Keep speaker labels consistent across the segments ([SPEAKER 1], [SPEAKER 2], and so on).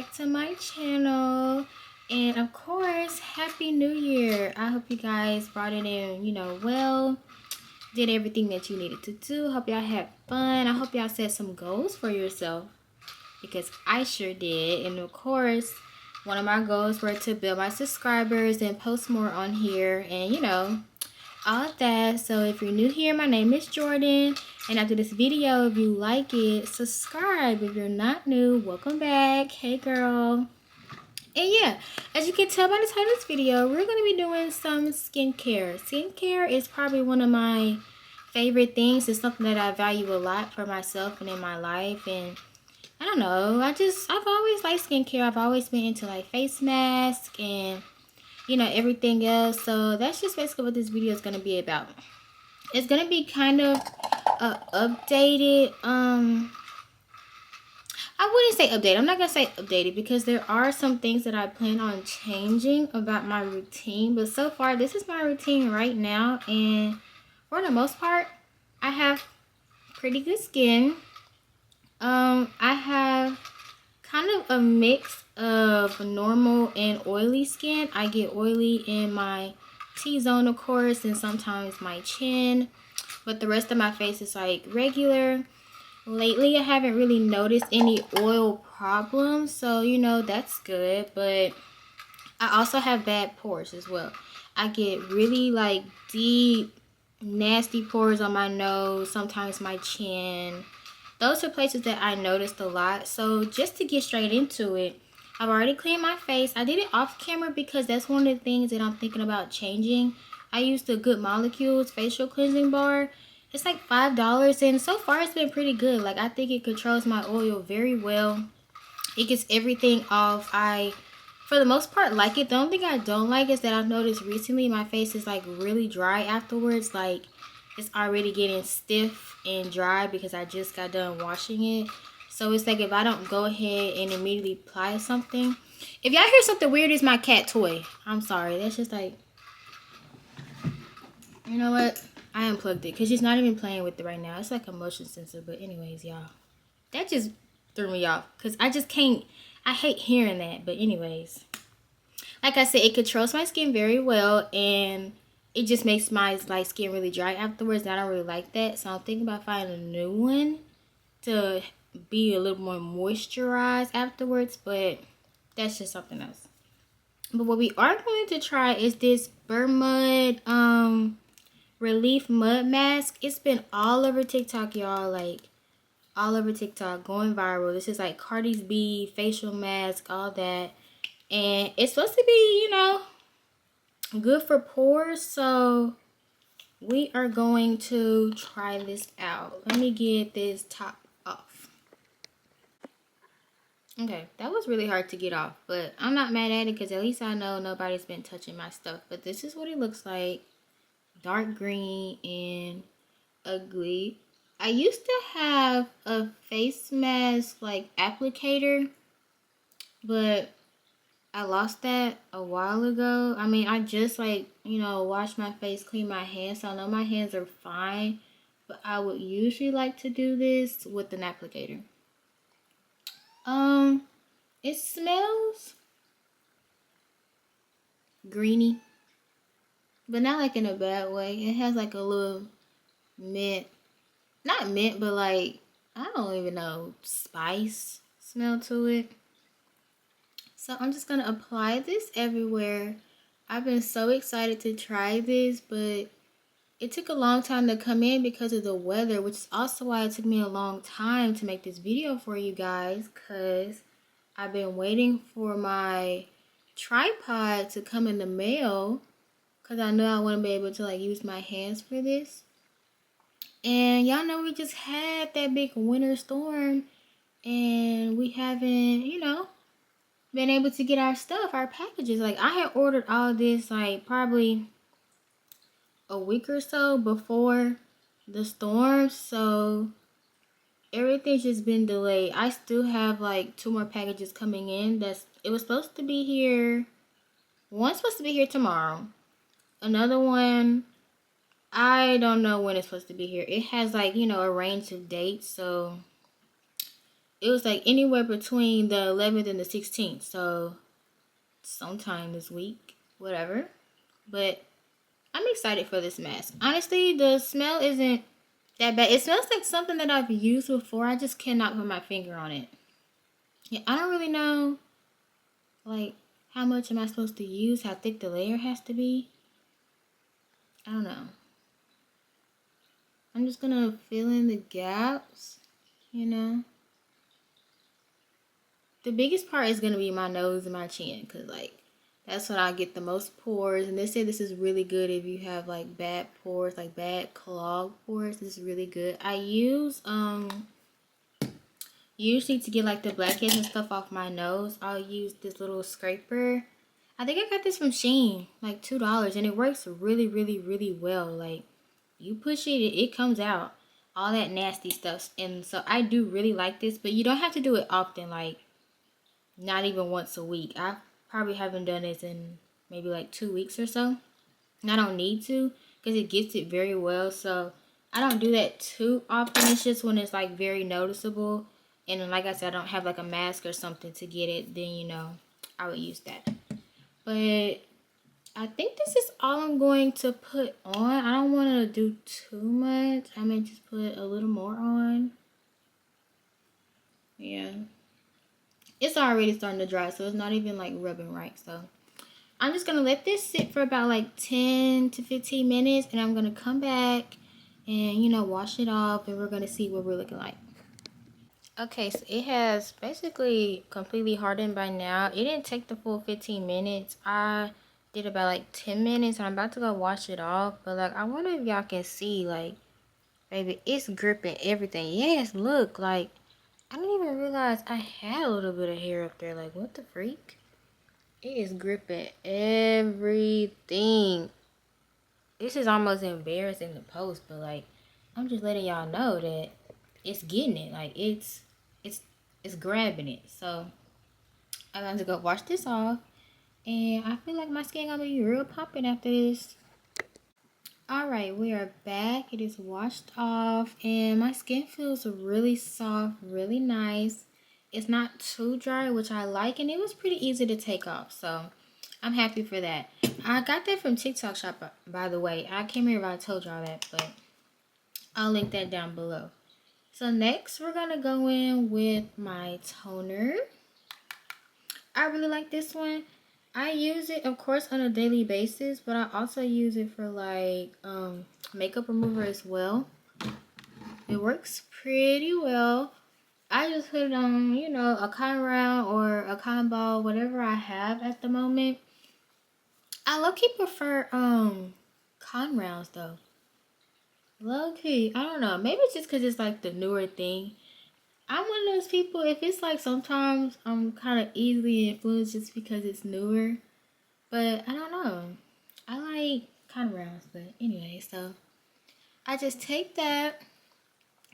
[SPEAKER 1] back to my channel. And of course, Happy New Year. I hope you guys brought it in, well, did everything that you needed to do. Hope y'all had fun. I hope y'all set some goals for yourself, because I sure did. And of course, one of my goals were to build my subscribers and post more on here, and all of that. So if you're new here, my name is Jordan, and after this video, if you like it, subscribe. If you're not new, welcome back. Hey girl. And yeah, as you can tell by the title of this video, we're going to be doing some skincare. Skincare is probably one of my favorite things. It's something that I value a lot for myself and in my life. And I don't know, I've always liked skincare. I've always been into like face masks and everything else. So that's just basically what this video is going to be about. It's going to be kind of updated. I wouldn't say updated. I'm not going to say updated, because there are some things that I plan on changing about my routine. But so far, this is my routine right now. And for the most part, I have pretty good skin. I have kind of a mix of normal and oily skin. I get oily in my T-zone, of course, and sometimes my chin, but the rest of my face is like regular. Lately, I haven't really noticed any oil problems, so that's good. But I also have bad pores as well. I get really like deep, nasty pores on my nose, sometimes my chin. Those are places that I noticed a lot. So just to get straight into it, I've already cleaned my face. I did it off camera because that's one of the things that I'm thinking about changing. I used the Good Molecules facial cleansing bar. It's like $5, and so far it's been pretty good. Like, I think it controls my oil very well. It gets everything off. I, for the most part, like it. The only thing I don't like is that I've noticed recently my face is like really dry afterwards. Like, it's already getting stiff and dry because I just got done washing it. So it's like if I don't go ahead and immediately apply something. If y'all hear something weird, it's my cat toy. I'm sorry. That's just like, you know what? I unplugged it because she's not even playing with it right now. It's like a motion sensor. But anyways, y'all, that just threw me off because I just can't. I hate hearing that. But anyways, like I said, it controls my skin very well, and it just makes my skin really dry afterwards, and I don't really like that. So I'm thinking about finding a new one to be a little more moisturized afterwards, but that's just something else. But what we are going to try is this BRMUD Relief Mud Mask. It's been all over TikTok, y'all, like all over TikTok, going viral. This is like Cardi's B facial mask, all that. And it's supposed to be, good for pores, so we are going to try this out. Let me get this top off. Okay, that was really hard to get off, but I'm not mad at it because at least I know nobody's been touching my stuff. But this is what it looks like. Dark green and ugly. I used to have a face mask like applicator, but I lost that a while ago. I mean, I just wash my face, clean my hands. So I know my hands are fine, but I would usually like to do this with an applicator. It smells greeny, but not like in a bad way. It has like a little mint, not mint, but like, I don't even know, spice smell to it. So I'm just going to apply this everywhere. I've been so excited to try this, but it took a long time to come in because of the weather, which is also why it took me a long time to make this video for you guys, because I've been waiting for my tripod to come in the mail because I know I want to be able to use my hands for this. And y'all know we just had that big winter storm, and we haven't, been able to get our stuff, our packages. Like, I had ordered all this probably a week or so before the storm, so everything's just been delayed. I still have 2 more packages coming in. It was supposed to be here. One's supposed to be here tomorrow. Another one, I don't know when it's supposed to be here. It has a range of dates, so it was like anywhere between the 11th and the 16th. So sometime this week, whatever. But I'm excited for this mask. Honestly, the smell isn't that bad. It smells like something that I've used before. I just cannot put my finger on it. Yeah, I don't really know, like, how much am I supposed to use? How thick the layer has to be? I don't know. I'm just gonna fill in the gaps, you know. The biggest part is gonna be my nose and my chin, because, like, that's when I get the most pores. And they say this is really good if you have, like, bad pores, like bad clogged pores. This is really good. I use, usually to get, like, the blackheads and stuff off my nose, I'll use this little scraper. I think I got this from Shein, like $2, and it works really, really, really well. Like, you push it, it comes out, all that nasty stuff. And so I do really like this, but you don't have to do it often, like, not even once a week. I probably haven't done this in maybe like 2 weeks or so. And I don't need to, because it gets it very well. So I don't do that too often. It's just when it's like very noticeable. And then, like I said, I don't have like a mask or something to get it, then, you know, I would use that. But I think this is all I'm going to put on. I don't want to do too much. I may just put a little more on. Yeah. It's already starting to dry, so it's not even like rubbing right. So I'm just going to let this sit for about like 10 to 15 minutes. And I'm going to come back and, you know, wash it off. And we're going to see what we're looking like. Okay, so it has basically completely hardened by now. It didn't take the full 15 minutes. I did about like 10 minutes, and I'm about to go wash it off. But like, I wonder if y'all can see, like, baby, it's gripping everything. Yes, look, like, I didn't even realize I had a little bit of hair up there. Like, what the freak? It is gripping everything. This is almost embarrassing to post, but like, I'm just letting y'all know that it's getting it. Like, it's grabbing it. So I'm going to go wash this off, and I feel like my skin gonna be real popping after this. Alright, we are back. It is washed off, and my skin feels really soft, really nice. It's not too dry, which I like, and it was pretty easy to take off, so I'm happy for that. I got that from TikTok shop, by the way. I can't remember if I told y'all that, but I'll link that down below. So next, we're going to go in with my toner. I really like this one. I use it, of course, on a daily basis, but I also use it for, like, makeup remover as well. It works pretty well. I just put it on, you know, a cotton round or a cotton ball, whatever I have at the moment. I low-key prefer, cotton rounds, though. Low-key, I don't know. Maybe it's just because it's, like, the newer thing. I'm one of those people, if it's, like, sometimes I'm kind of easily influenced just because it's newer. But, I don't know. I like cotton rounds, but anyway, so I just take that,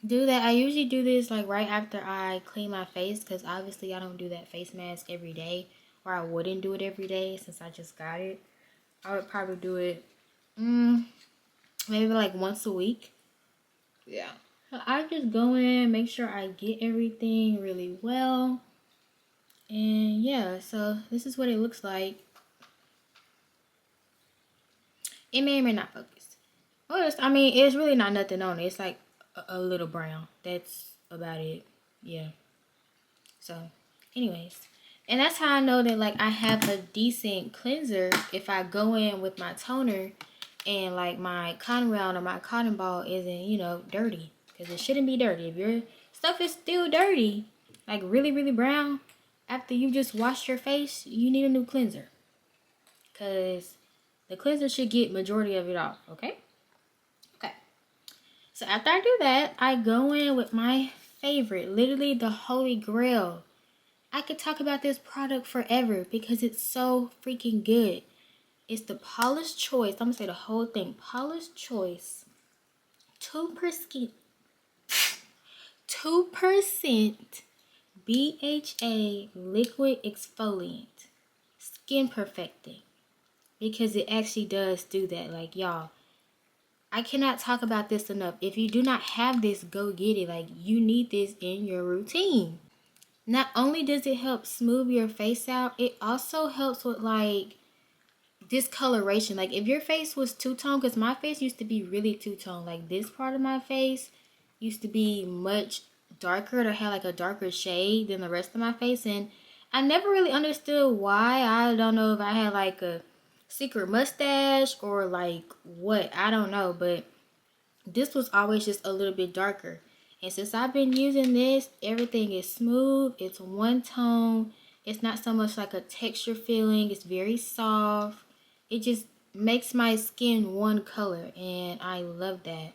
[SPEAKER 1] do that. I usually do this, like, right after I clean my face, because obviously I don't do that face mask every day, or I wouldn't do it every day since I just got it. I would probably do it, maybe like once a week. Yeah. So I just go in, make sure I get everything really well. And yeah, so this is what it looks like. It may or may not focus. Well, I mean, it's really not nothing on it. It's like a little brown. That's about it. Yeah. So, anyways. And that's how I know that, like, I have a decent cleanser if I go in with my toner and, like, my cotton round or my cotton ball isn't, you know, dirty. Because it shouldn't be dirty. If your stuff is still dirty, like really, really brown, after you just washed your face, you need a new cleanser. Because the cleanser should get majority of it off, okay? Okay. So after I do that, I go in with my favorite, literally the holy grail. I could talk about this product forever because it's so freaking good. It's the Paula's Choice. I'm going to say the whole thing. Paula's Choice. 2% BHA liquid exfoliant. Skin perfecting. Because it actually does do that. Like, y'all, I cannot talk about this enough. If you do not have this, go get it. Like, you need this in your routine. not only does it help smooth your face out, it also helps with like discoloration. Like if your face was two-tone, because my face used to be really two-tone, like this part of my face used to be much darker, or had like a darker shade than the rest of my face, and I never really understood why. I don't know if I had like a secret mustache or like what, I don't know, but this was always just a little bit darker. And since I've been using this, everything is smooth, it's one tone, it's not so much like a texture feeling, it's very soft. It just makes my skin one color, and I love that.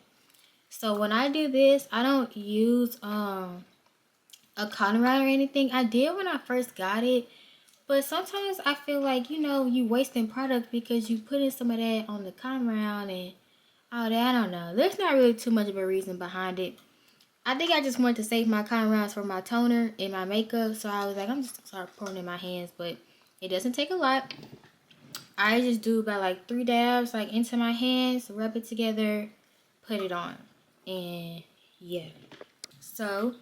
[SPEAKER 1] So when I do this, I don't use a cotton round or anything. I did when I first got it, but sometimes I feel like, you know, you wasting product because you put in some of that on the cotton round and all that. I don't know. There's not really too much of a reason behind it. I think I just wanted to save my cotton rounds for my toner and my makeup, so I was like, I'm just gonna start pouring in my hands, but it doesn't take a lot. I just do about like 3 dabs like into my hands, rub it together, put it on, and yeah. So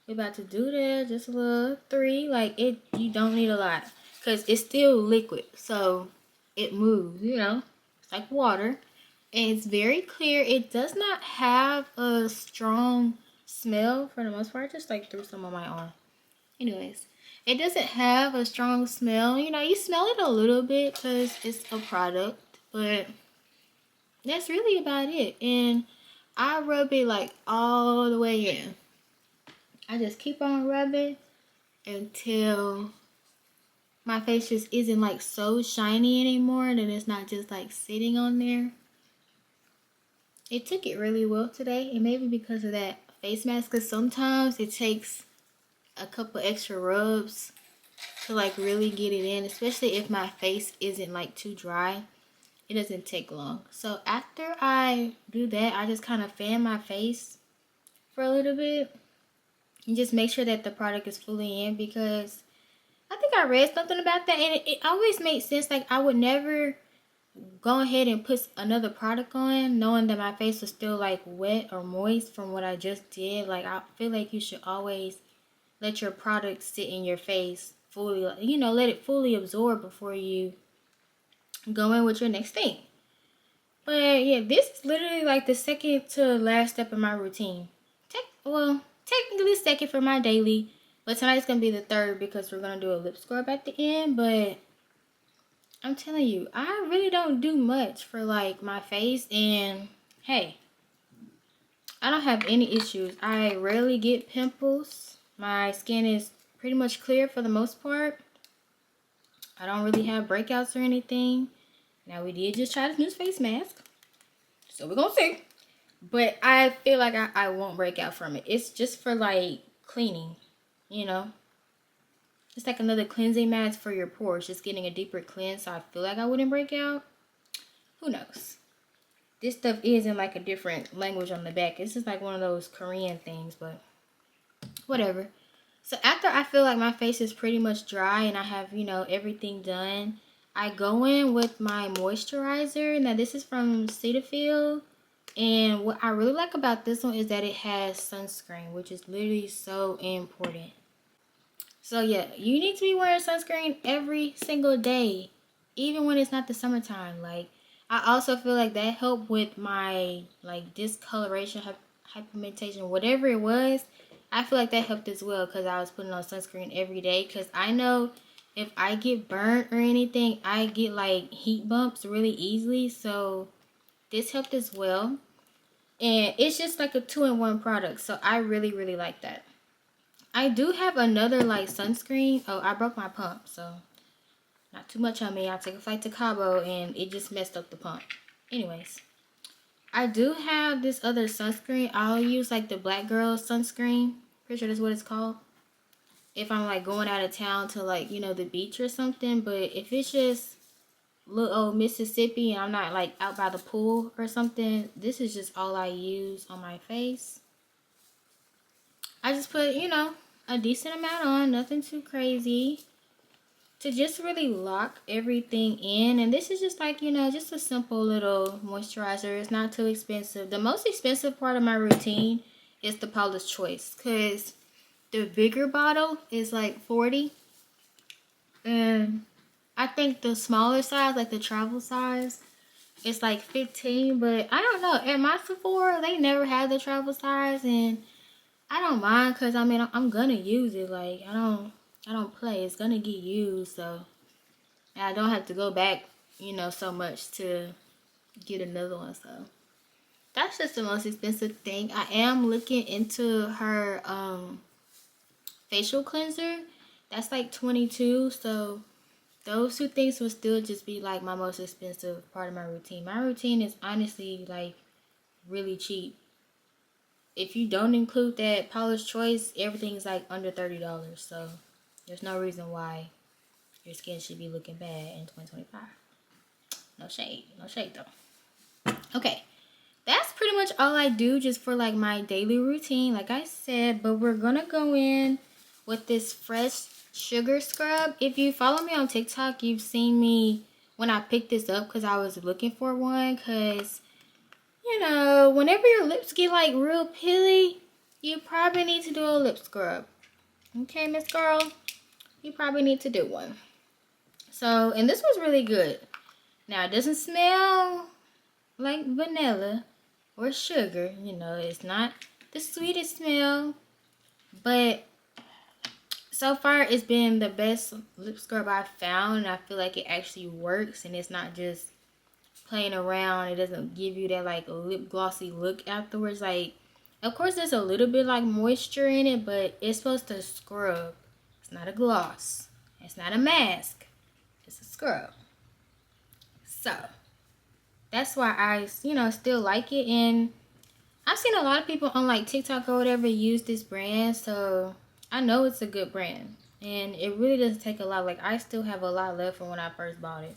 [SPEAKER 1] we're about to do that, just a little 3, like it. You don't need a lot because it's still liquid, so it moves. You know, it's like water, and it's very clear. It does not have a strong smell for the most part. Just like threw some on my arm. Anyways, it doesn't have a strong smell. You know, you smell it a little bit because it's a product, but that's really about it. And I rub it like all the way in. I just keep on rubbing until my face just isn't like so shiny anymore, and it's not just like sitting on there. It took it really well today, and maybe because of that face mask, because sometimes it takes a couple extra rubs to like really get it in, especially if my face isn't like too dry. It doesn't take long. So after I do that, I just kind of fan my face for a little bit and just make sure that the product is fully in, because I think I read something about that, and it always made sense. Like I would never go ahead and put another product on knowing that my face was still like wet or moist from what I just did. Like I feel like you should always let your product sit in your face fully, you know, let it fully absorb before you go in with your next thing. But yeah, this is literally like the second to last step in my routine. Technically second for my daily, but tonight's gonna be the third because we're gonna do a lip scrub at the end. But I'm telling you, I really don't do much for like my face, and hey, I don't have any issues. I rarely get pimples. My skin is pretty much clear for the most part. I don't really have breakouts or anything. Now we did just try this new face mask, so we're gonna see. But I feel like I won't break out from it. It's just for like cleaning, you know. It's like another cleansing mask for your pores, just getting a deeper cleanse. So I feel like I wouldn't break out. Who knows? This stuff is in like a different language on the back. This is like one of those Korean things, but whatever. So after I feel like my face is pretty much dry and I have, you know, everything done, I go in with my moisturizer. Now this is from Cetaphil. And what I really like about this one is that it has sunscreen, which is literally so important. So yeah, you need to be wearing sunscreen every single day, even when it's not the summertime. Like, I also feel like that helped with my like discoloration, hyperpigmentation, whatever it was. I feel like that helped as well because I was putting on sunscreen every day. Because I know if I get burnt or anything, I get like heat bumps really easily. So this helped as well. And it's just like a 2-in-1 product. So I really, really like that. I do have another like sunscreen. Oh, I broke my pump. So not too much on me. I took a flight to Cabo and it just messed up the pump. Anyways. I do have this other sunscreen. I'll use like the Black Girl sunscreen. Pretty sure that's what it's called. If I'm like going out of town to like, you know, the beach or something. But if it's just little old Mississippi and I'm not like out by the pool or something, this is just all I use on my face. I just put, you know, a decent amount on, nothing too crazy, to just really lock everything in. And this is just like, you know, just a simple little moisturizer. It's not too expensive. The most expensive part of my routine is the Paula's Choice, because The bigger bottle is like 40. And I think the smaller size, like the travel size, it's like 15. But I don't know. At my Sephora, they never had the travel size, and I don't mind because I mean I'm gonna use it. Like I don't play. It's gonna get used, so I don't have to go back, you know, so much to get another one. So that's just the most expensive thing. I am looking into her facial cleanser. That's like 22. So those two things will still just be like my most expensive part of my routine. My routine is honestly like really cheap. If you don't include that Paula's Choice, everything's like under $30. So there's no reason why your skin should be looking bad in 2025. No shade. No shade though. Okay. That's pretty much all I do just for like my daily routine, like I said. But we're gonna go in with this fresh sugar scrub. If you follow me on TikTok, you've seen me when I picked this up because I was looking for one. Because, you know, whenever your lips get like real pilly, you probably need to do a lip scrub. Okay, Miss Girl? You probably need to do one. So, and this was really good. Now, it doesn't smell like vanilla or sugar. You know, it's not the sweetest smell. But so far, it's been the best lip scrub I've found. And I feel like it actually works. And it's not just playing around. It doesn't give you that like lip glossy look afterwards. Like, of course, there's a little bit like moisture in it. But it's supposed to scrub. It's not a gloss. It's not a mask. It's a scrub. So that's why I, you know, still like it. And I've seen a lot of people on like TikTok or whatever use this brand, so I know it's a good brand. And it really doesn't take a lot. Like, I still have a lot left from when I first bought it.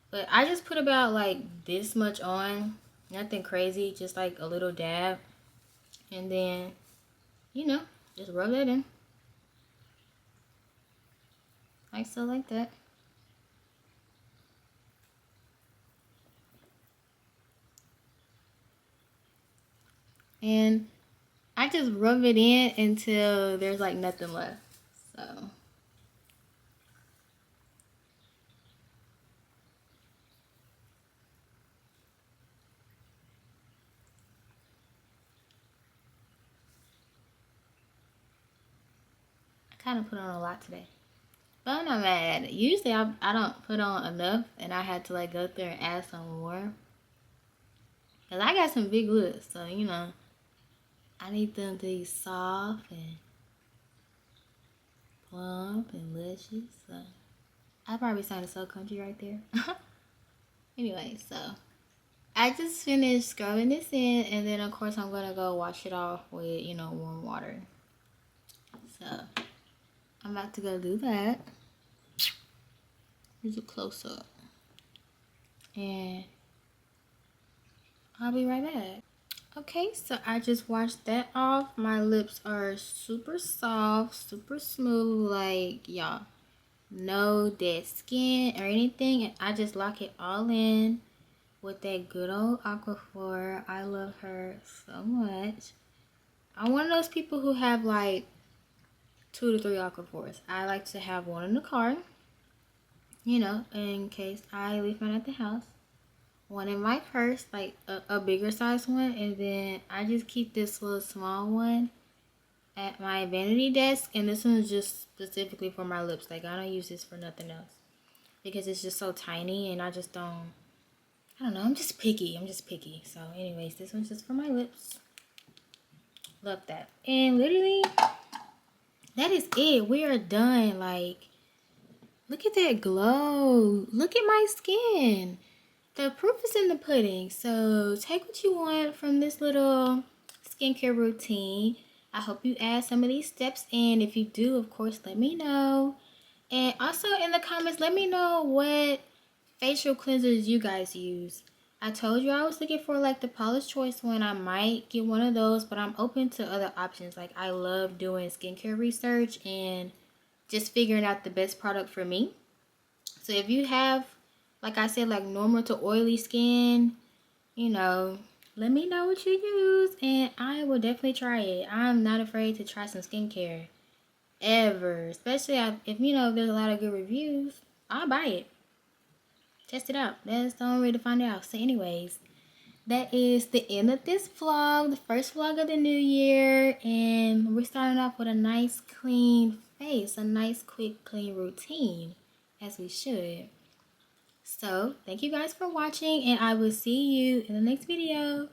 [SPEAKER 1] But I just put about like this much on. Nothing crazy, just like a little dab. And then, you know, just rub that in. Like so, like that. And I just rub it in until there's like nothing left. So I kind of put on a lot today. But I'm not mad at it. Usually I don't put on enough and I had to like go there and add some more. Because I got some big lips. So, you know, I need them to be soft and plump and luscious. So I probably sounded so country right there. Anyway, so I just finished scrubbing this in, and then of course I'm gonna go wash it off with, you know, warm water. So I'm about to go do that. Here's a close up. And I'll be right back. Okay, so I just washed that off. My lips are super soft, super smooth, like, y'all, no dead skin or anything. And I just lock it all in with that good old Aquaphor. I love her so much. I'm one of those people who have like 2 to 3 Aquaphors. I like to have one in the car, you know, in case I leave mine at the house. One in my purse, like a bigger size one, and then I just keep this little small one at my vanity desk, and this one is just specifically for my lips. Like, I don't use this for nothing else because it's just so tiny, and I don't know, I'm just picky. So anyways, this one's just for my lips. Love that. And literally, that is it. We are done. Like, look at that glow. Look at my skin. The proof is in the pudding. So take what you want from this little skincare routine. I hope you add some of these steps in. If you do, of course, let me know. And also in the comments, let me know what facial cleansers you guys use. I told you I was looking for like the Paula's Choice one. I might get one of those, but I'm open to other options. Like, I love doing skincare research and just figuring out the best product for me. So if you have, like I said, like normal to oily skin, you know, let me know what you use, and I will definitely try it. I'm not afraid to try some skincare ever, especially if you know there's a lot of good reviews. I'll buy it, test it out. That's the only way to find out. So anyways, that is the end of this vlog, the first vlog of the new year, and we're starting off with a nice clean face, a nice quick clean routine, as we should. So thank you guys for watching, and I will see you in the next video.